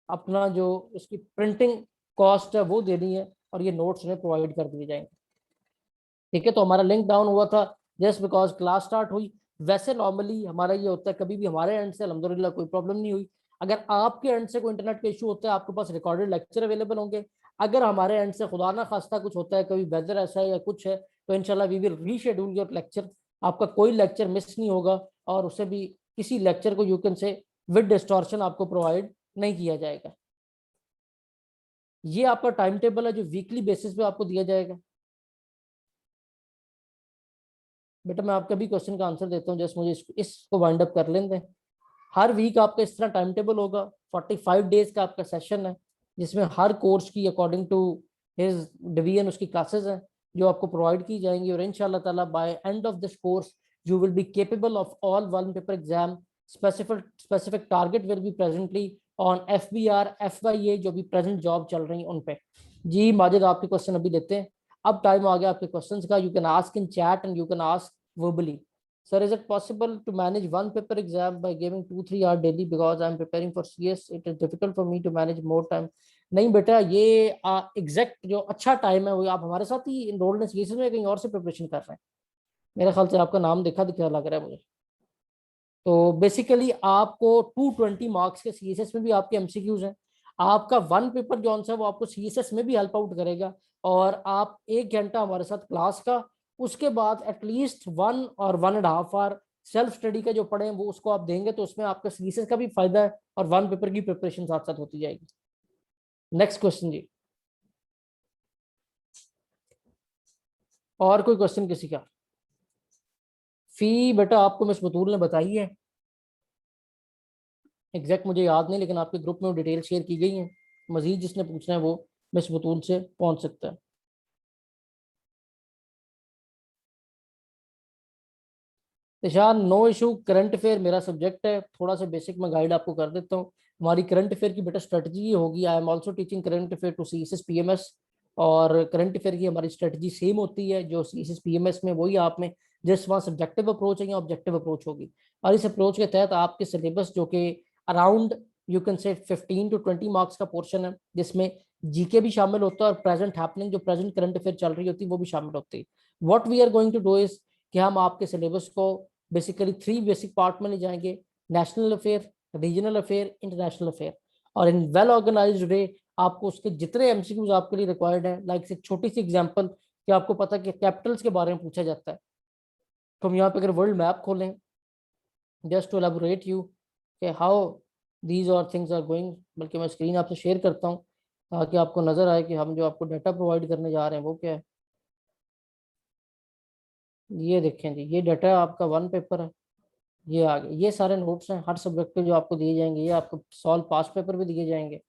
अपना जो इसकी प्रिंटिंग कॉस्ट है वो देनी है, और ये नोट्स उन्हें प्रोवाइड कर दिए जाएंगे। ठीक है, तो हमारा लिंक डाउन हुआ था जस्ट बिकॉज क्लास स्टार्ट हुई। वैसे नॉर्मली हमारा ये होता है, कभी भी हमारे एंड से अल्हम्दुलिल्लाह कोई प्रॉब्लम नहीं हुई। अगर आपके एंड से कोई इंटरनेट का इशू होता है, आपके पास रिकॉर्डेड लेक्चर अवेलेबल होंगे। अगर हमारे एंड से खुदा ना खास्ता कुछ होता है, कभी वेदर ऐसा है या कुछ है, तो इंशाल्लाह we will reschedule your lecture. आपका कोई लेक्चर मिस नहीं होगा, और उससे भी किसी लेक्चर को यू कैन से विद डिस्टॉर्शन आपको प्रोवाइड नहीं किया जाएगा। ये आपका टाइम टेबल है जो वीकली बेसिस पे आपको दिया जाएगा। बेटा मैं आपका भी क्वेश्चन का आंसर देता हूँ, जस्ट मुझे इसको वाइंड अप कर लेते हैं। हर वीक आपका इस तरह टाइम टेबल होगा। 45 डेज का आपका सेशन है, जिसमें हर कोर्स की अकॉर्डिंग टू हिज डिवीजन उसकी क्लासेस हैं जो आपको प्रोवाइड की जाएंगी। और इंशाल्लाह ताला by end of this course you will be capable of all one paper exam. Specific target will be presently on FBR FYA जो भी प्रेजेंट जॉब चल रही है उन पे। जी माजिद, आपके क्वेश्चन अभी लेते हैं। अब टाइम आ गया आपके क्वेश्चंस का। You can ask in chat and you can ask verbally. Sir, is it possible to manage one paper exam by giving 2-3 hours daily because I'm preparing for CS? It is difficult for me to manage more time. नहीं बेटा, ये exact जो अच्छा time है वो आप हमारे साथ ही इनरोल्ड हैं सीएसएस में, कहीं और से प्रिपरेशन कर रहे हैं। मेरे ख्याल से आपका नाम देखा दिखा लग रहा है मुझे। तो बेसिकली आपको 220 मार्क्स के सीएसएस में भी आपके एमसीक्यूज हैं। आपका वन पेपर जो है वो आपको सीएसएस में भी हेल्प आउट करेगा। और आप 1 घंटा हमारे साथ क्लास का, उसके बाद एटलीस्ट 1 और 1.5 आवर सेल्फ स्टडी का जो पढ़े वो उसको आप देंगे, तो उसमें आपका सीएसएस का भी फायदा है और वन पेपर की प्रिपरेशन साथ साथ होती जाएगी। नेक्स्ट क्वेश्चन जी, और कोई क्वेश्चन किसी का? फी बेटा आपको मिस बतूल ने बताई है, एग्जैक्ट मुझे याद नहीं, लेकिन आपके ग्रुप में वो डिटेल शेयर की गई है। मजीद जिसने पूछना है वो मिस बतूल से पहुंच सकता है। निशान नो इशू, करंट अफेयर मेरा सब्जेक्ट है। थोड़ा सा बेसिक मैं गाइड आपको कर देता हूँ। हमारी करंट अफेयर की बेटा स्ट्रेटजी ये होगी, I am also teaching current affair to CSS PMS। और करंट अफेयर की हमारी स्ट्रेटजी सेम होती है जो CSS PMS में, वही आप में जिस वहाँ सब्जेक्टिव अप्रोच है या ऑब्जेक्टिव अप्रोच होगी। और इस अप्रोच के तहत आपके सिलेबस जो कि अराउंड यू कैन से 15 to 20 मार्क्स का पोर्शन है, जिसमें जीके भी शामिल होता है और प्रेजेंट हैपनिंग जो प्रेजेंट करंट अफेयर चल रही होती है वो भी शामिल होती है। What we are going to do is कि हम आपके सिलेबस को बेसिकली 3 बेसिक पार्ट में ले जाएंगे: national affair, regional affair, international affair. और इन वेल ऑर्गेनाइज्ड वे आपको उसके जितने एमसीक्यूज आपके लिए रिक्वायर्ड है, लाइक एक छोटी सी एग्जांपल कि आपको पता है कि कैपिटल्स के बारे में पूछा जाता है, तो हम यहाँ पे अगर वर्ल्ड मैप खोलें जस्ट टू एलाबोरेट यू कि हाउ दीज और थिंग्स आर गोइंग, बल्कि मैं स्क्रीन आपसे शेयर करता हूँ ताकि आपको नजर आए कि हम जो आपको डाटा प्रोवाइड करने जा रहे हैं वो क्या है। ये देखें जी, ये डाटा आपका वन पेपर है। ये आ गए, ये सारे नोट्स हैं हर सब्जेक्ट के जो आपको दिए जाएंगे। ये आपको सॉल्व पास्ट पेपर भी दिए जाएंगे।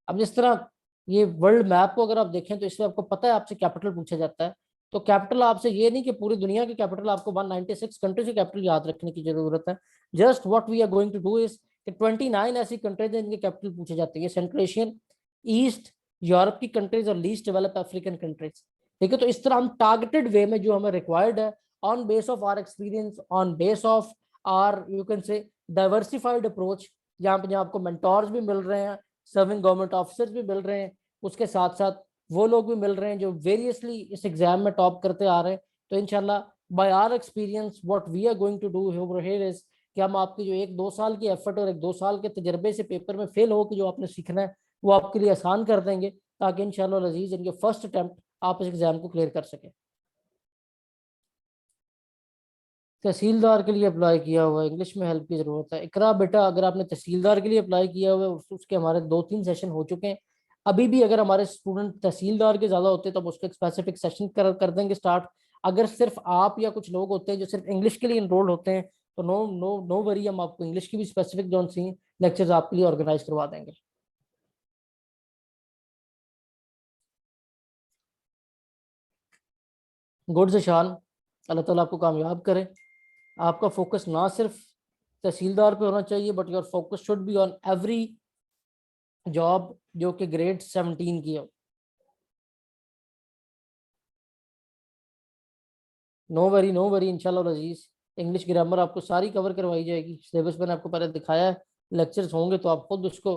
अब जिस तरह ये वर्ल्ड मैप को अगर आप देखें तो इसमें आपको पता है आपसे कैपिटल पूछा जाता है। तो कैपिटल आपसे ये नहीं कि पूरी दुनिया के कैपिटल, आपको 196 कंट्रीज के कैपिटल याद रखने की जरूरत है। Just what we are going to do is कि 29 ऐसी कंट्रीज हैं जिनके कैपिटल पूछे जाते हैं, सेंट्रल एशियन, ईस्ट यूरोप की कंट्रीज और लीस्ट डेवलप अफ्रीकन कंट्रीज। ठीक है, तो इस तरह हम टारगेटेड वे में जो हमें रिक्वायर्ड है, on base of our experience, on base of our you can say diversified approach, जहाँ पे जहाँ आपको मेंटोर्स भी मिल रहे हैं, सर्विंग गवर्नमेंट ऑफिसर्स भी मिल रहे हैं, उसके साथ साथ वो लोग भी मिल रहे हैं जो वेरियसली इस एग्जाम में टॉप करते आ रहे हैं। तो इंशाल्लाह by our experience what we are going to do here is कि हम आपकी जो 1-2 साल की एफर्ट और 1-2 साल के तजर्बे से पेपर में फेल हो कि जो आपने सीखना है वो आपके लिए आसान कर देंगे, ताकि इंशाल्लाह अजीज इनके फर्स्ट अटेम्प्ट आप इस एग्जाम को क्लियर कर सकें। तहसीलदार के लिए अप्लाई किया हुआ है, इंग्लिश में हेल्प की जरूरत है। इकरा बेटा अगर आपने तहसीलदार के लिए अप्लाई किया हुआ है, उसके हमारे 2-3 सेशन हो चुके हैं। अभी भी अगर हमारे स्टूडेंट तहसीलदार के ज्यादा होते तो हम उसको एक स्पेसिफिक सेशन कर देंगे स्टार्ट। अगर सिर्फ आप या कुछ लोग होते हैं जो सिर्फ इंग्लिश के लिए इनरोल्ड होते हैं, तो नो नो नो वरी, हम आपको इंग्लिश की भी स्पेसिफिक जो सी लेक्चर्स आपके लिए ऑर्गेनाइज करवा देंगे। गुड से शान, अल्लाह ताला आपको कामयाब करे। आपका फोकस ना सिर्फ तहसीलदार पे होना चाहिए, but your focus should be on every job जो कि ग्रेड 17 की हो। नो वरी इंशाल्लाह अजीज, इंग्लिश ग्रामर आपको सारी कवर करवाई जाएगी। सिलेबस मैंने आपको पहले दिखाया है, लेक्चर्स होंगे तो आप खुद उसको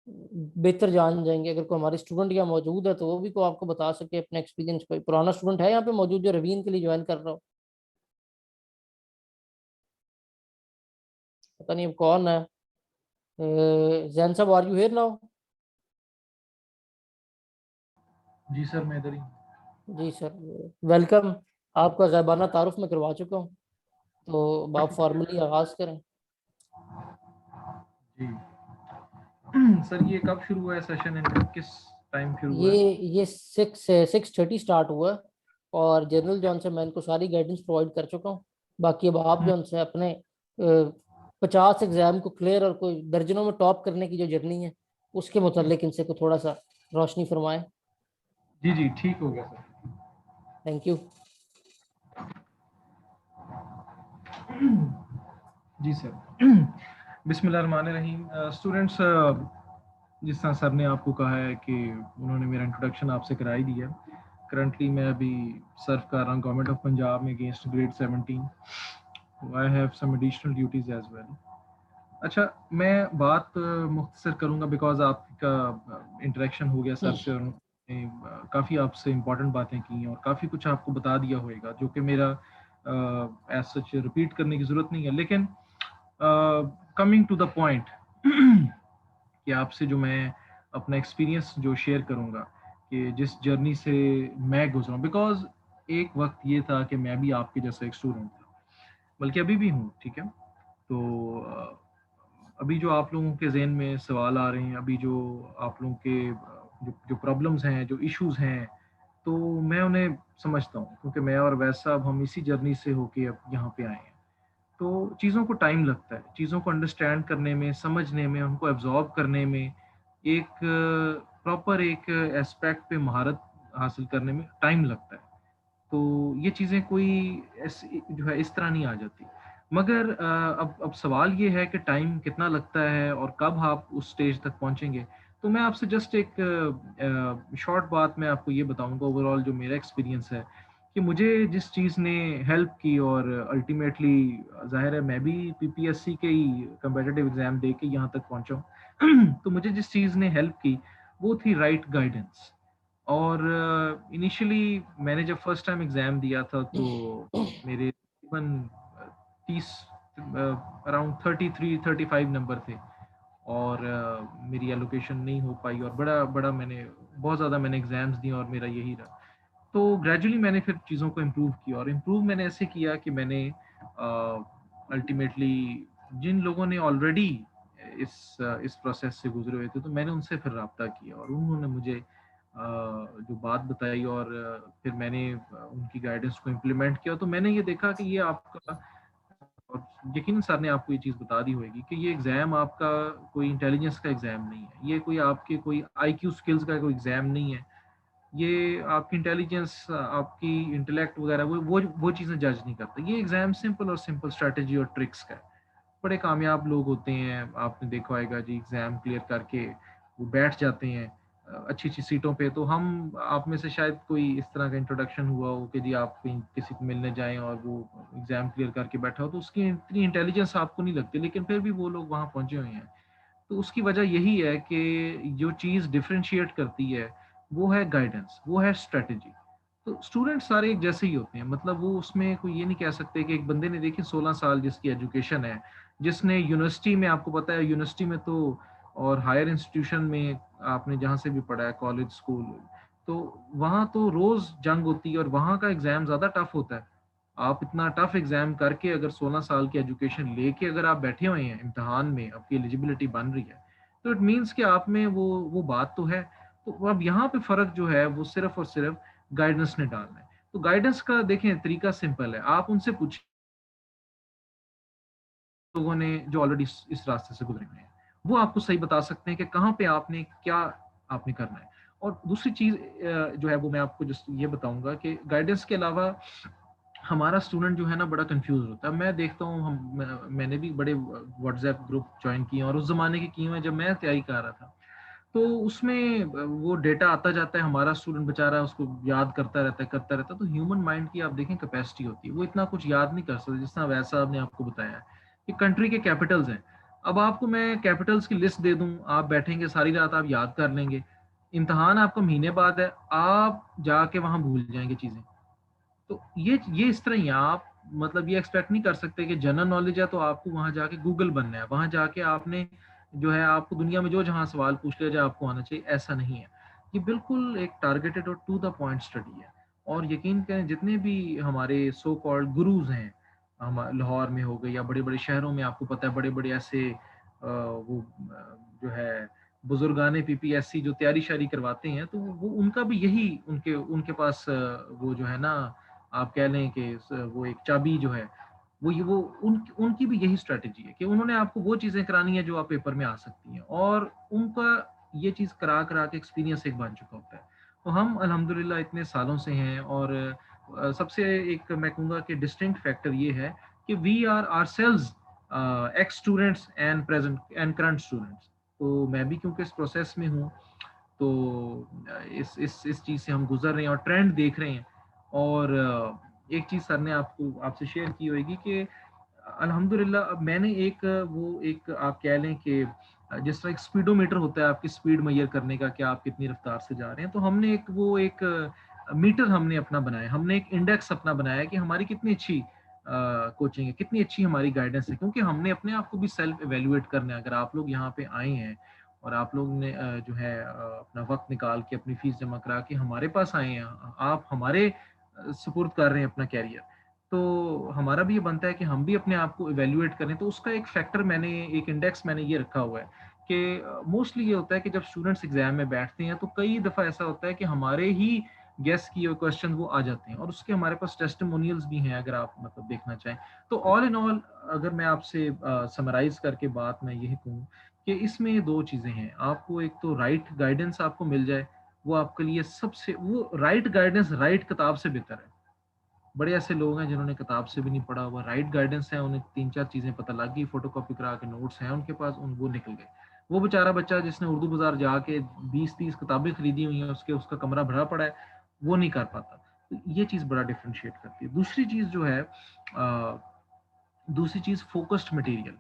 बेहतर जान जाएंगे। अगर कोई हमारे स्टूडेंट यहाँ मौजूद है तो वो भी को आपको बता सके अपने एक्सपीरियंस। कोई पुराना स्टूडेंट है यहाँ पे मौजूद जो रवीन के लिए ज्वाइन कर रहा हो? पता नहीं अब कौन है। जैन साहब, आर यू हियर नाउ? जी सर, मैं इधर ही। जी सर, वेलकम। आपका ज़ैबाना तारुफ में करवा चुका हूँ, तो आप फॉर्मली आगाज़ करें। जी सर, ये कब शुरू हुआ है सेशन, इनका किस टाइम शुरू हुआ ये है? ये 6:30 स्टार्ट हुआ है, और जनरल जॉन से मैं इनको सारी गाइडेंस प्रोवाइड कर चुका हूँ। बाकी अब आप जो उनसे अपने 50 एग्जाम को क्लियर और कोई दर्जनों में टॉप करने की जो जर्नी है उसके मुतालिक इनसे को थोड़ा सा रोशनी फरमाएं। जी जी, ठीक हो गया सर। Thank you. जी सर। बिस्मिल्लाहिर्रहमानिर्रहीम। स्टूडेंट्स, जिस तरह सर ने आपको कहा है कि उन्होंने मेरा इंट्रोडक्शन आपसे कराई दिया। करंटली मैं अभी सर्व कर रहा हूँ गवर्नमेंट ऑफ पंजाब में against grade 17। I have some additional duties as well. अच्छा, मैं बात मुख्तसर करूँगा बिकॉज आपका इंटरेक्शन हो गया सर से, और उन्होंने काफ़ी आपसे इम्पोर्टेंट बातें की और काफ़ी कुछ आपको बता दिया होएगा, जो कि मेरा एज सच रिपीट करने की ज़रूरत नहीं है। लेकिन कमिंग टू द पॉइंट कि आपसे जो मैं अपना एक्सपीरियंस जो शेयर करूँगा कि जिस जर्नी से मैं गुजरा हूँ, बिकॉज एक वक्त ये था कि मैं भी आपके जैसा एक स्टूडेंट था, बल्कि अभी भी हूँ, ठीक है। तो अभी जो आप लोगों के ज़हन में सवाल आ रहे हैं, अभी जो आप लोगों के जो जो प्रॉब्लम्स हैं, जो इश्यूज हैं, तो मैं उन्हें समझता हूँ, क्योंकि मैं और वैसा साहब हम इसी जर्नी से होके अब यहाँ पे आए हैं। तो चीज़ों को टाइम लगता है, चीज़ों को अंडरस्टैंड करने में, समझने में, उनको एब्जॉर्ब करने में, एक प्रॉपर एक एस्पेक्ट पे महारत हासिल करने में टाइम लगता है। तो ये चीज़ें कोई जो है इस तरह नहीं आ जाती। मगर अब सवाल ये है कि टाइम कितना लगता है और कब आप उस स्टेज तक पहुंचेंगे। तो मैं आपसे जस्ट एक शॉर्ट बात मैं आपको ये बताऊंगा, ओवरऑल जो मेरा एक्सपीरियंस है कि मुझे जिस चीज़ ने हेल्प की, और अल्टीमेटली जाहिर है मैं भी पीपीएससी के ही कम्पिटिटिव एग्जाम दे के यहाँ तक पहुंचा हूँ। तो मुझे जिस चीज़ ने हेल्प की वो थी राइट गाइडेंस। और इनिशियली मैंने जब फर्स्ट टाइम एग्ज़ाम दिया था तो मेरे तकरीबन 30 अराउंड 33-35 नंबर थे, और मेरी एलोकेशन नहीं हो पाई, और बड़ा बड़ा मैंने बहुत ज़्यादा मैंने एग्ज़ाम्स दिए और मेरा यही रहा। तो ग्रेजुअली मैंने फिर चीज़ों को इम्प्रूव किया, और इम्प्रूव मैंने ऐसे किया कि मैंने अल्टीमेटली जिन लोगों ने ऑलरेडी इस प्रोसेस से गुजरे हुए थे, तो मैंने उनसे फिर रब्ता किया, और उन्होंने मुझे जो बात बताई, और फिर मैंने उनकी गाइडेंस को इम्प्लीमेंट किया। तो मैंने ये देखा कि ये आपका, और यकीन सर ने आपको ये चीज़ बता दी होगी कि ये एग्ज़ाम आपका कोई इंटेलिजेंस का एग्ज़ाम नहीं है, ये कोई आपके कोई आईक्यू स्किल्स का कोई एग्ज़ाम नहीं है। ये आपकी इंटेलिजेंस, आपकी इंटेलेक्ट वगैरह वो चीज़ें जज नहीं करता। ये एग्ज़ाम सिंपल और सिंपल स्ट्रैटेजी और ट्रिक्स का है। बड़े कामयाब लोग होते हैं, आपने देखा होगा जी, एग्ज़ाम क्लियर करके वो बैठ जाते हैं अच्छी अच्छी सीटों पे। तो हम आप में से शायद कोई इस तरह का इंट्रोडक्शन हुआ हो कि जी आप कहीं किसी को मिलने जाएं और वो एग्ज़ाम क्लियर करके बैठा हो, तो उसकी इतनी इंटेलिजेंस आपको नहीं लगती, लेकिन फिर भी वो लोग वहाँ पहुँचे हुए हैं। तो उसकी वजह यही है कि जो चीज़ डिफरेंशिएट करती है वो है गाइडेंस, वो है स्ट्रेटजी। तो स्टूडेंट सारे एक जैसे ही होते हैं, मतलब वो उसमें कोई ये नहीं कह सकते कि एक बंदे ने देखिए 16 साल जिसकी एजुकेशन है, जिसने यूनिवर्सिटी में, आपको पता है यूनिवर्सिटी में तो, और हायर इंस्टीट्यूशन में आपने जहाँ से भी पढ़ा है, कॉलेज स्कूल, तो वहाँ तो रोज जंग होती है, और वहाँ का एग्जाम ज़्यादा टफ होता है। आप इतना टफ एग्जाम करके अगर 16 साल की एजुकेशन लेके अगर आप बैठे हुए हैं इम्तिहान में, आपकी एलिजिबिलिटी बन रही है, तो इट मीन्स कि आप में वो बात तो है। तो अब यहाँ पे फर्क जो है वो सिर्फ और सिर्फ गाइडेंस ने डालना है। तो गाइडेंस का देखें तरीका सिंपल है, आप उनसे पूछिए लोगों ने जो ऑलरेडी इस रास्ते से गुजरे हुए हैं, वो आपको सही बता सकते हैं कि कहाँ पे आपने क्या आपने करना है। और दूसरी चीज जो है वो मैं आपको जस्ट ये बताऊंगा कि गाइडेंस के अलावा हमारा स्टूडेंट जो है ना बड़ा कंफ्यूज होता है। मैं देखता हूँ, मैंने भी बड़े व्हाट्सएप ग्रुप ज्वाइन किए और उस जमाने के किए हुए जब मैं तैयारी कर रहा था, तो उसमें वो डेटा आता जाता है, हमारा स्टूडेंट बेचारा उसको याद करता रहता है। तो ह्यूमन माइंड की आप देखें कैपेसिटी होती है, वो इतना कुछ याद नहीं कर सकता। जिस तरह वैसा आपने आपको बताया कि कंट्री के कैपिटल्स हैं, अब आपको मैं कैपिटल्स की लिस्ट दे दूं, आप बैठेंगे सारी रात, आप याद कर लेंगे, इम्तिहान आपका महीने बाद है, आप जाके वहां भूल जाएंगे चीजें। तो ये इस तरह ही है। आप मतलब ये एक्सपेक्ट नहीं कर सकते कि जनरल नॉलेज है तो आपको वहां जाके गूगल बनना है, वहां जाके आपने जो है आपको दुनिया में जो जहां सवाल पूछ लिया जाए आपको आना चाहिए, ऐसा नहीं है। ये बिल्कुल एक टारगेटेड और टू द पॉइंट स्टडी है। और यकीन करें जितने भी हमारे सो कॉल्ड गुरुज हैं, हम लाहौर में हो गए या बड़े बड़े शहरों में, आपको पता है बड़े बड़े ऐसे जो है बुजुर्गाने पीपीएससी जो तैयारी शारी करवाते हैं, तो वो उनका भी यही उनके उनके पास वो जो है ना, आप कह लें कि वो एक चाबी जो है वो उनकी भी यही स्ट्रेटेजी है कि उन्होंने आपको वो चीजें करानी है जो आप पेपर में आ सकती हैं, और उनका ये चीज करा करा के एक्सपीरियंस एक बन चुका होता है। तो हम अल्हम्दुलिल्लाह इतने सालों से हैं, और सबसे एक मैं कहूँगा कि डिस्टिंक्ट फैक्टर ये है कि we are ourselves ex students and present and current students. तो मैं भी क्योंकि इस प्रोसेस में हूँ, तो इस चीज से हम गुजर रहे हैं और ट्रेंड देख रहे हैं। और एक चीज सर ने आपको आपसे शेयर की होगी कि अल्हम्दुलिल्लाह अब मैंने एक वो एक आप कह लें कि जिस तरह एक स्पीडोमीटर होता है आपकी स्पीड मेजर करने का कि आप कितनी रफ्तार से जा रहे हैं, तो हमने एक वो एक मीटर हमने अपना बनाया, हमने एक इंडेक्स अपना बनाया कि हमारी कितनी अच्छी कोचिंग है, कितनी अच्छी हमारी गाइडेंस है, क्योंकि हमने अपने आप को भी सेल्फ एवेल्युएट करना है। अगर आप लोग यहाँ पे आए हैं और आप लोग ने जो है अपना वक्त निकाल के अपनी फीस जमा करा के हमारे पास आए हैं, आप हमारे सुपुर्द कर रहे हैं अपना कैरियर, तो हमारा भी ये बनता है कि हम भी अपने आप को इवेल्युएट करें। तो उसका एक फैक्टर मैंने, एक इंडेक्स मैंने ये रखा हुआ है कि मोस्टली ये होता है कि जब स्टूडेंट्स एग्जाम में बैठते हैं तो कई दफ़ा ऐसा होता है कि हमारे ही गेस किए हुए क्वेश्चन वो आ जाते हैं, और उसके हमारे पास टेस्टिमोनियल्स भी हैं अगर आप मतलब देखना चाहें। तो ऑल इन ऑल अगर मैं आपसे समराइज करके बात मैं यही कहूँ कि इसमें दो चीज़ें हैं, आपको एक तो राइट गाइडेंस आपको मिल जाए, वो आपके लिए सबसे, वो राइट गाइडेंस राइट किताब से बेहतर है। बड़े ऐसे लोग हैं जिन्होंने किताब से भी नहीं पढ़ा हुआ, राइट गाइडेंस है, उन्हें तीन चार चीजें पता लग गई, फोटोकॉपी करा के नोट्स हैं उनके पास, उन वो निकल गए। वो बेचारा बच्चा जिसने उर्दू बाजार जाके 20-30 किताबें खरीदी हुई हैं, उसके उसका कमरा भरा पड़ा है, वो नहीं कर पाता। तो ये चीज बड़ा डिफ्रेंशिएट करती है। दूसरी चीज जो है दूसरी चीज फोकस्ड मटेरियल।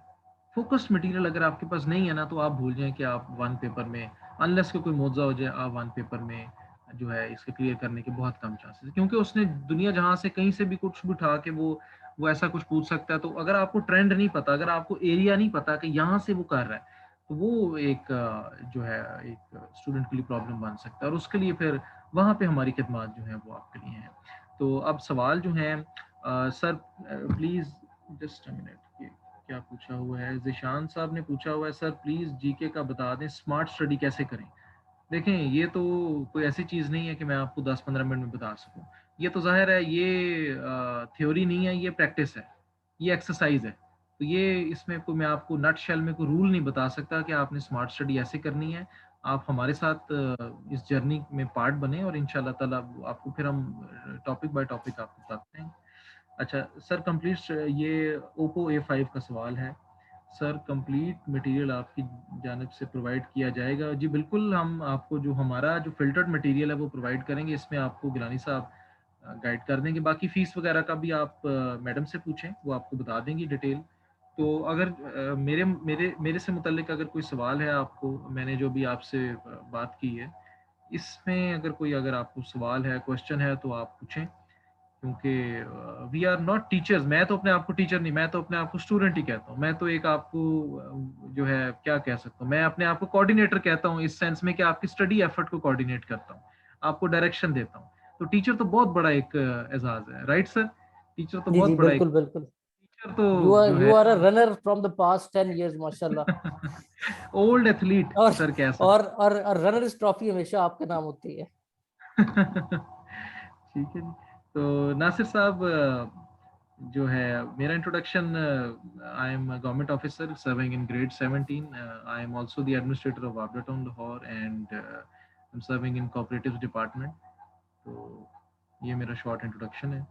फोकस्ड मटेरियल अगर आपके पास नहीं है ना, तो आप भूल जाएं कि आप वन पेपर में, अनलेस के कोई मौजा हो जाए, आप वन पेपर में जो है इसके क्लियर करने के बहुत कम चांसेस है, क्योंकि उसने दुनिया जहां से कहीं से भी कुछ भी उठा के वो ऐसा कुछ पूछ सकता है। तो अगर आपको ट्रेंड नहीं पता, अगर आपको एरिया नहीं पता कि यहाँ से वो कर रहा है, तो वो एक जो है एक स्टूडेंट के लिए प्रॉब्लम बन सकता है, और उसके लिए फिर वहाँ पे हमारी खिदमत जो है वो आपके लिए हैं। तो अब सवाल जो है sir please just a minute, क्या पूछा हुआ है, जिशान साहब ने पूछा हुआ है, सर प्लीज जीके का बता दें, स्मार्ट स्टडी कैसे करें। देखें, ये तो कोई ऐसी चीज नहीं है कि मैं आपको 10-15 मिनट में बता सकूं। ये तो जाहिर है, ये थ्योरी नहीं है, ये प्रैक्टिस है, ये एक्सरसाइज है। तो ये इसमें कोई, मैं आपको नट शेल में कोई रूल नहीं बता सकता कि आपने स्मार्ट स्टडी ऐसे करनी है। आप हमारे साथ इस जर्नी में पार्ट बने, और इंशाल्लाह ताला आपको फिर हम टॉपिक बाय टॉपिक आपको बताते हैं। अच्छा सर, कंप्लीट ये ओप्पो A5 का सवाल है, सर कंप्लीट मटेरियल आपकी जानब से प्रोवाइड किया जाएगा। जी बिल्कुल, हम आपको जो हमारा जो फिल्टर्ड मटेरियल है वो प्रोवाइड करेंगे, इसमें आपको गिलानी साहब गाइड कर देंगे। बाकी फीस वगैरह का भी आप मैडम से पूछें, वो आपको बता देंगी डिटेल। तो अगर मेरे मेरे मेरे से मुतल्लिक अगर कोई सवाल है आपको, मैंने जो भी आपसे बात की है इसमें अगर कोई, अगर आपको सवाल है, क्वेश्चन है, तो आप पूछें, क्योंकि वी आर नॉट टीचर्स। मैं तो अपने आप को टीचर नहीं, मैं तो अपने आप को स्टूडेंट ही कहता हूँ। मैं तो एक आपको जो है क्या कह सकता हूँ, मैं अपने आप को कोऑर्डिनेटर कहता हूँ, इस सेंस में कि आपकी स्टडी एफर्ट को कोऑर्डिनेट करता हूँ, आपको डायरेक्शन देता हूँ। तो टीचर तो बहुत बड़ा एक एजाज है, राइट सर? टीचर तो जी बहुत जी, बड़ा एक, बिल्कुल बिल्कुल। टीचर तो जो यू है are a runner from the past 10 years, माशाल्लाह। ओल्ड एथलीट और सर कह और रनर्स ट्रॉफी हमेशा आपके नाम होती है। सकते। ठीक है जी। तो नासिर साहब, जो है मेरा introduction, I am government officer serving in grade 17, I am also the administrator of वापडा town Lahore, and I am serving in cooperative department. तो ये मेरा शॉर्ट इंट्रोडक्शन है।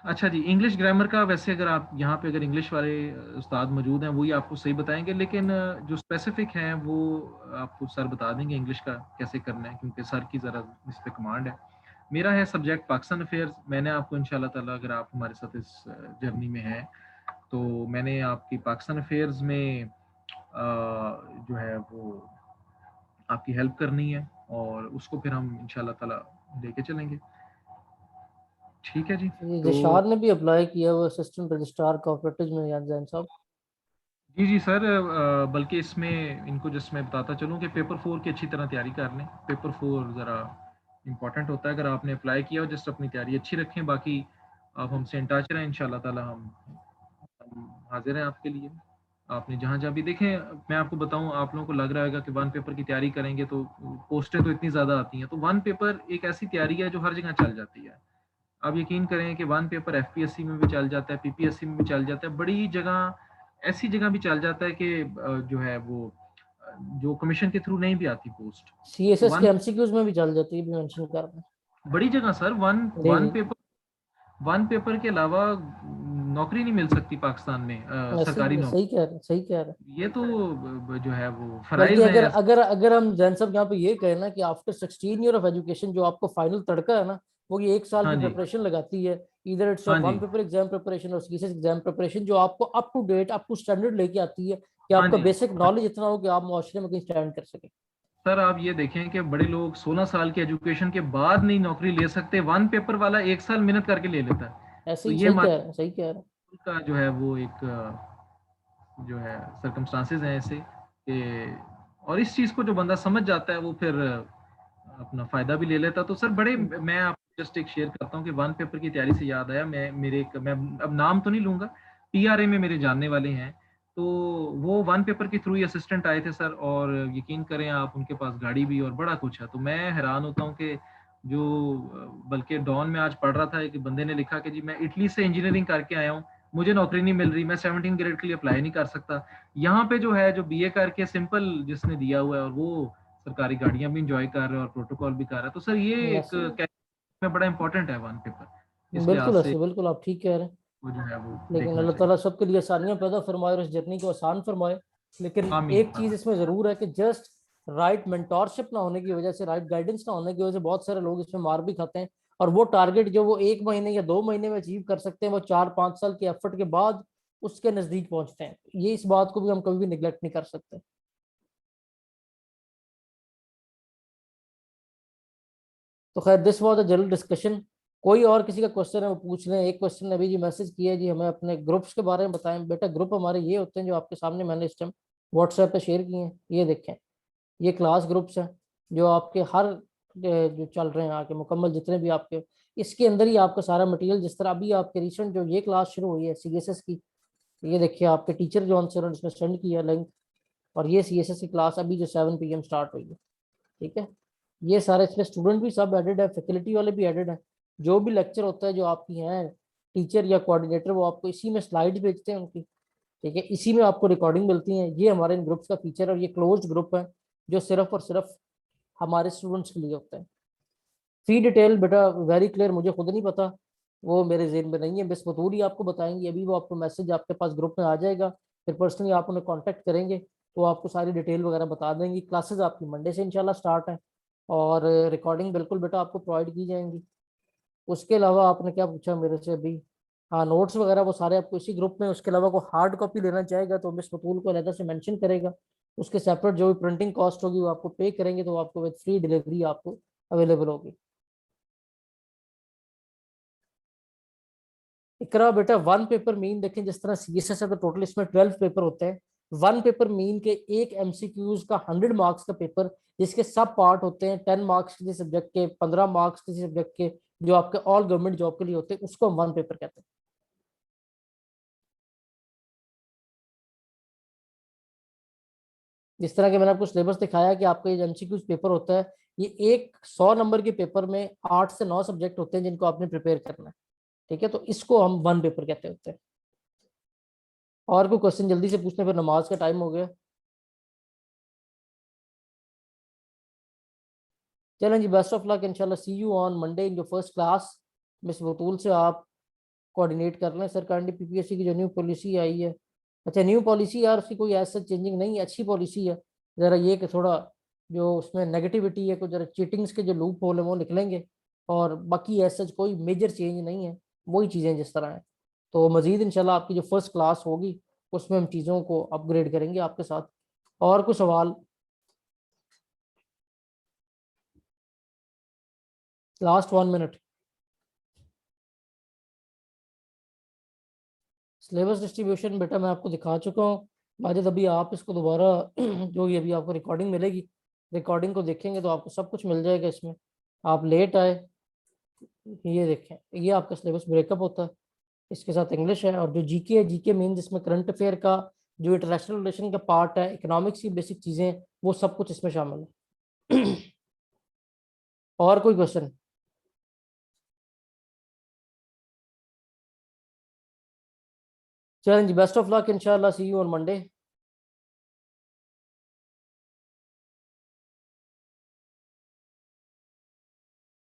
अच्छा जी, इंग्लिश ग्रामर का वैसे अगर आप यहाँ पे, अगर इंग्लिश वाले उस्ताद मौजूद हैं, वही आपको सही बताएंगे, लेकिन जो स्पेसिफिक हैं वो आपको सर बता देंगे इंग्लिश का कैसे करना है, क्योंकि सर की ज़रा इस पे कमांड है। मेरा है सब्जेक्ट पाकिस्तान अफेयर्स। मैंने आपको इंशाल्लाह ताला, अगर आप हमारे साथ इस जर्नी में हैं, तो मैंने आपकी पाकिस्तान अफेयर्स में जो है वो आपकी हेल्प करनी है और उसको फिर हम इंशाल्लाह ताला लेके चलेंगे। ठीक है जी। ये तो जशार ने भी अप्लाई किया हुआ असिस्टेंट रजिस्ट्रार कोऑपरेटिव में, याद जैन साहब। जी जी सर, बल्कि इसमें इनको जस्ट मैं बताता चलूँ कि पेपर 4 की अच्छी तरह तैयारी कर लें। पेपर 4 ज़रा इम्पोर्टेंट होता है। अगर आपने अप्लाई किया हो जस्ट अपनी तैयारी अच्छी रखें, बाकी आप हमसे इन टच रहें, इंशाल्लाह ताला हम हाजिर हैं आपके लिए। आपने जहाँ जहाँ भी देखें, मैं आपको बताऊँ, आप लोगों को लग रहा होगा कि वन पेपर की तैयारी करेंगे तो पोस्टें तो इतनी ज़्यादा आती हैं, तो वन पेपर एक ऐसी तैयारी है जो हर जगह चल जाती है। आप यकीन करें कि वन पेपर एफपीएससी में भी चल जाता है, पीपीएससी में भी चल जाता है, बड़ी जगह ऐसी जगह भी चल जाता है कि जो है वो जो कमीशन के थ्रू नहीं भी आती पोस्ट। तो सीएसएस के वन एमसीक्यूज में भी चल जाती है, भी मेंशन कर रहे बड़ी जगह सर, वन जी वन जी। वन पेपर के अलावा नौकरी नहीं मिल सकती पाकिस्तान में, सरकारी सही नौकरी। कह रहे हैं, सही कह रहे हैं। ये तो जो है वो बल्कि फराइज हैं अगर ऐसे। अगर अगर हम जैन साहब यहाँ पे ये कहें ना कि आफ्टर 16 ईयर ऑफ एजुकेशन जो आपको फाइनल तड़का है ना, वो ये 1 साल हाँ की जी, प्रिपरेशन लगाती है। इधर इट्स हाँ ऑफ वन जी, पेपर एग्जाम प्रिपरेशन और सीएसएस एग्जाम प्रिपरेशन, जो आपको up to date, up to standard लेके आती है कि हाँ आपका जी। बेसिक नॉलेज इतना हो कि आप मुआशरे में कहीं स्टैंड कर सके। सर आप ये देखें कि बड़े लोग 16 साल की एजुकेशन के बाद नहीं नौकरी ले सकते, वन पेपर वाला 1 साल मेहनत करके ले लेता है। ऐसे तो ही ये सही कह हमारे रहे हैं, सही कह रहे हैं। का जो है वो एक जो है सर्कमस्टांसेस हैं ऐसे कि, और इस चीज़ को जो बंदा समझ जाता है वो फिर अपना फ़ायदा भी ले लेता। तो सर बड़े, मैं आपको जस्ट एक शेयर करता हूँ कि वन पेपर की तैयारी से याद आया, मैं अब नाम तो नहीं लूँगा, पीआरए में मेरे जानने वाले हैं, तो वो वन पेपर के थ्रू ही असिस्टेंट आए थे सर, और यकीन करें आप, उनके पास गाड़ी भी और बड़ा कुछ है। तो मैं हैरान होता हूँ कि जो बल्कि डॉन में आज पढ़ रहा था, एक बंदे ने लिखा कि जी मैं इटली से इंजीनियरिंग करके आया हूँ, मुझे नौकरी नहीं मिल रही, मैं 17 ग्रेड के लिए अप्लाई नहीं कर सकता। यहाँ पे जो है, जो बीए करके सिंपल जिसने दिया हुआ है, और वो सरकारी गाड़ियां भी इंजॉय कर रहे हैं और प्रोटोकॉल भी कर रहा है। तो सर ये एक ऐसे ही में बड़ा इंपॉर्टेंट है वन पेपर, इस लिहाज बिल्कुल, से ऐसे बिल्कुल आप ठीक कह रहे हैं। वो जो है वो लेकिन देखना अल्लाह चाहिए। ताला सबके लिए आसानियां पैदा फरमाए और इस जर्नी को आसान फरमाए। लेकिन आमीन एक चीज इसमें जरूर है कि जस्ट राइट मेंटोरशिप ना होने की वजह से, राइट गाइडेंस ना होने की वजह से बहुत सारे लोग इसमें मार भी खाते हैं। और वो टारगेट जो वो 1 महीने या 2 महीने में अचीव कर सकते हैं, वो 4-5 साल के एफर्ट के बाद उसके नजदीक पहुंचते हैं। ये इस बात को भी हम कभी भी निगलेक्ट नहीं कर सकते। तो खैर, this was a general discussion. कोई और किसी का क्वेश्चन है वो पूछ लें। एक क्वेश्चन ने अभी जी मैसेज किया है, जी हमें अपने ग्रुप्स के बारे में बताएं। बेटा, ग्रुप हमारे ये होते हैं जो आपके सामने मैंने इस टाइम व्हाट्सएप पे शेयर किए हैं, ये देखें। ये क्लास ग्रुप्स हैं जो आपके हर जो चल रहे हैं आके मुकम्मल जितने भी आपके, इसके अंदर ही आपका सारा मटेरियल, जिस तरह अभी आपके रिसेंट जो ये क्लास शुरू हुई है सीएसएस की, ये देखिए आपके टीचर जो आंसर उसने सेंड किया लिंक। और ये सीएसएस की क्लास अभी जो 7 PM स्टार्ट हुई है, ठीक है। ये सारे इसमें स्टूडेंट भी सब एडेड है, फैकल्टी वाले भी एडेड है। जो भी लेक्चर होता है जो आपकी हैं टीचर या कोऑर्डिनेटर, वो आपको इसी में स्लाइड्स भेजते हैं उनकी, ठीक है। इसी में आपको रिकॉर्डिंग मिलती है। ये हमारे इन ग्रुप्स का फीचर है, और ये क्लोज्ड ग्रुप है जो सिर्फ और सिर्फ हमारे स्टूडेंट्स के लिए होता है। फी डिटेल बेटा वेरी क्लियर, मुझे खुद नहीं पता, वो मेरे जेन में नहीं है, बस बतूर ही आपको बताएंगे। अभी वो आपको मैसेज आपके पास ग्रुप में आ जाएगा, फिर पर्सनली आप उन्हें कांटेक्ट करेंगे तो आपको सारी डिटेल वगैरह बता देंगी। क्लासेस आपकी मंडे से इंशाल्लाह स्टार्ट है, और रिकॉर्डिंग बिल्कुल बेटा आपको प्रोवाइड की जाएंगी। उसके अलावा आपने क्या पूछा मेरे से अभी? हाँ, नोट्स वगैरह वो सारे आपको इसी ग्रुप में। उसके अलावा कोई हार्ड कॉपी लेना चाहेगा तो मिस बतूल को अलग से मेंशन करेगा, उसके सेपरेट जो भी प्रिंटिंग कॉस्ट होगी वो आपको पे करेंगे, तो आपको विद फ्री डिलीवरी आपको अवेलेबल होगी। इकरा बेटा, वन पेपर मीन देखें, जिस तरह सीएसएस है तो टोटल इसमें 12 पेपर होते हैं। वन पेपर मीन के एक एमसीक्यूज का 100 मार्क्स का पेपर, जिसके सब पार्ट होते हैं 10 मार्क्स किसी सब्जेक्ट के, 15 मार्क्स किसी सब्जेक्ट के, जो आपके ऑल गवर्नमेंट जॉब के लिए होते हैं, उसको हम वन पेपर कहते हैं। जिस तरह के मैंने आपको सिलेबस दिखाया कि आपका ये एमसीक्यूज पेपर होता है, ये एक 100 नंबर के पेपर में 8 से 9 सब्जेक्ट होते हैं जिनको आपने प्रिपेयर करना है, ठीक है। तो इसको हम वन पेपर कहते होते हैं। और कोई क्वेश्चन जल्दी से पूछने, फिर नमाज का टाइम हो गया। चलें जी, बेस्ट ऑफ लक, इंशाल्लाह see you on Monday in your first class. Miss Batool से आप कोऑर्डिनेट कर लें। सर करंटली पीपीएससी की जो न्यू पॉलिसी आई है, अच्छा न्यू पॉलिसी यार, उसकी कोई ऐसा चेंजिंग नहीं है, अच्छी पॉलिसी है। ज़रा ये कि थोड़ा जो उसमें नेगेटिविटी है, कुछ ज़रा चीटिंग्स के जो लूप होल है वो निकलेंगे, और बाकी ऐसा कोई मेजर चेंज नहीं है, वही चीज़ें जिस तरह हैं। तो मज़ीद इंशाल्लाह आपकी जो फर्स्ट क्लास होगी उसमें हम चीज़ों को अपग्रेड करेंगे आपके साथ। और कुछ सवाल? Last 1 minute. सिलेबस डिस्ट्रीब्यूशन बेटा मैं आपको दिखा चुका हूँ माजिद, अभी आप इसको दोबारा जो ये अभी आपको रिकॉर्डिंग मिलेगी, रिकॉर्डिंग को देखेंगे तो आपको सब कुछ मिल जाएगा इसमें। आप लेट आए, ये देखें, ये आपका सिलेबस ब्रेकअप होता है, इसके साथ इंग्लिश है, और जो जीके है, जीके मीन जिसमें करंट अफेयर का जो इंटरनेशनल रिलेशन का पार्ट है, इकोनॉमिक्स की बेसिक चीज़ें, वो सब कुछ इसमें शामिल है। और कोई क्वेश्चन? चलें जी, बेस्ट ऑफ लक, इंशाल्लाह see you on Monday.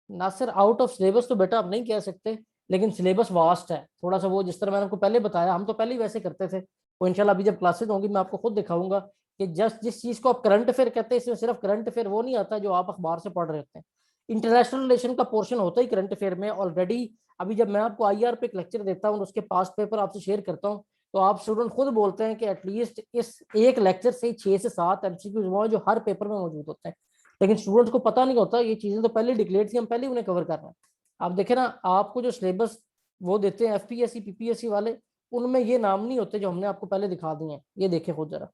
Nasir out of syllabus तो बेटा आप नहीं कह सकते, लेकिन सिलेबस वास्ट है थोड़ा सा, वो जिस तरह मैंने आपको पहले बताया, हम तो पहले ही वैसे करते थे, वो इंशाल्लाह अभी जब क्लासेज होंगी मैं आपको खुद दिखाऊंगा कि जस्ट जिस चीज़ को आप करंट अफेयर कहते हैं, इसमें सिर्फ करंट अफेयर वो नहीं आता जो आप अखबार से पढ़ रहे होते हैं, इंटरनेशनल रिलेशन का पोर्शन होता ही करंट अफेयर में ऑलरेडी। अभी जब मैं आपको IR पे एक लेक्चर देता हूँ, उसके पास्ट पेपर आपसे शेयर करता हूँ, तो आप स्टूडेंट खुद बोलते हैं कि एटलीस्ट इस एक लेक्चर से 6 से 7 MCQs वो हैं जो हर पेपर में मौजूद होते हैं, लेकिन स्टूडेंट्स को पता नहीं होता, ये चीजें तो पहले डिक्लेयर थी, हम पहले उन्हें कवर कर रहे हैं। आप देखें ना, आपको जो सिलेबस वो देते हैं FPSC PPSC वाले, उनमें ये नाम नहीं होते जो हमने आपको पहले दिखा दिए हैं, ये देखें खुद जरा।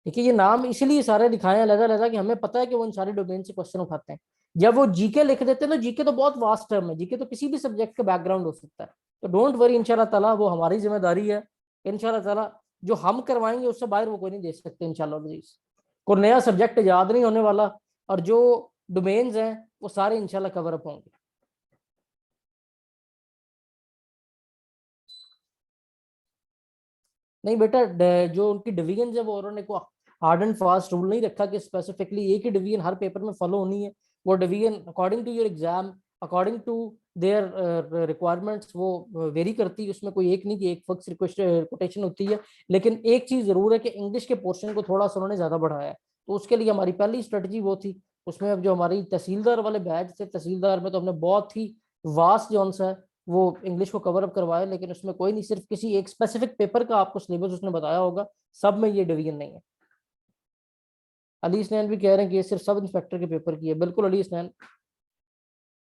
देखिए ये नाम इसलिए सारे दिखाए हैं लहजा लहजा कि हमें पता है कि वो इन सारे डोमेन से क्वेश्चन उठाते हैं। जब वो जीके लिख देते हैं ना, जीके तो बहुत वास्ट टर्म है, जीके तो किसी भी सब्जेक्ट का बैकग्राउंड हो सकता है, तो डोंट वरी, इंशाल्लाह ताला वो हमारी जिम्मेदारी है, इंशाल्लाह ताला जो हम करवाएंगे उससे बाहर वो कोई नहीं दे सकते इंशाल्लाह अजीज। कोई नया सब्जेक्ट याद नहीं होने वाला, और जो डोमेन्स हैं वो सारे इंशाल्लाह कवर अप होंगे। नहीं बेटा, जो उनकी डिवीजन है वो उन्होंने को हार्ड एंड फास्ट रूल नहीं रखा कि स्पेसिफिकली एक ही डिवीजन हर पेपर में फॉलो होनी है। वो division according to your exam, according to their requirements वो वेरी करती है, उसमें कोई एक नहीं कि एक फिक्स कोटेशन होती है। लेकिन एक चीज जरूर है कि इंग्लिश के पोर्शन को थोड़ा सा उन्होंने ज्यादा बढ़ाया है, तो उसके लिए हमारी पहली स्ट्रेटजी वो थी। उसमें अब जो हमारी तहसीलदार वाले बैच थे, तहसीलदार में तो हमने बहुत ही वास्ट जो सा है वो इंग्लिश को कवर अप करवाया, लेकिन उसमें कोई नहीं, सिर्फ किसी एक स्पेसिफिक पेपर का आपको सिलेबस उसने बताया होगा, सब में ये डिवीजन नहीं है। अली स्नैन भी कह रहे हैं कि ये सिर्फ सब इंस्पेक्टर के पेपर की है, बिल्कुल अली स्नैन।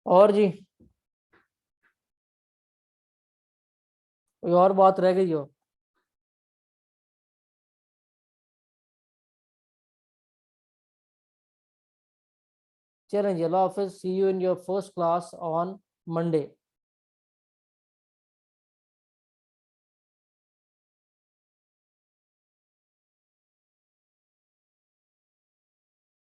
और जी कोई और बात रह गई हो? चलें जी, अल्लाह हाफिज, see you in your first class on Monday.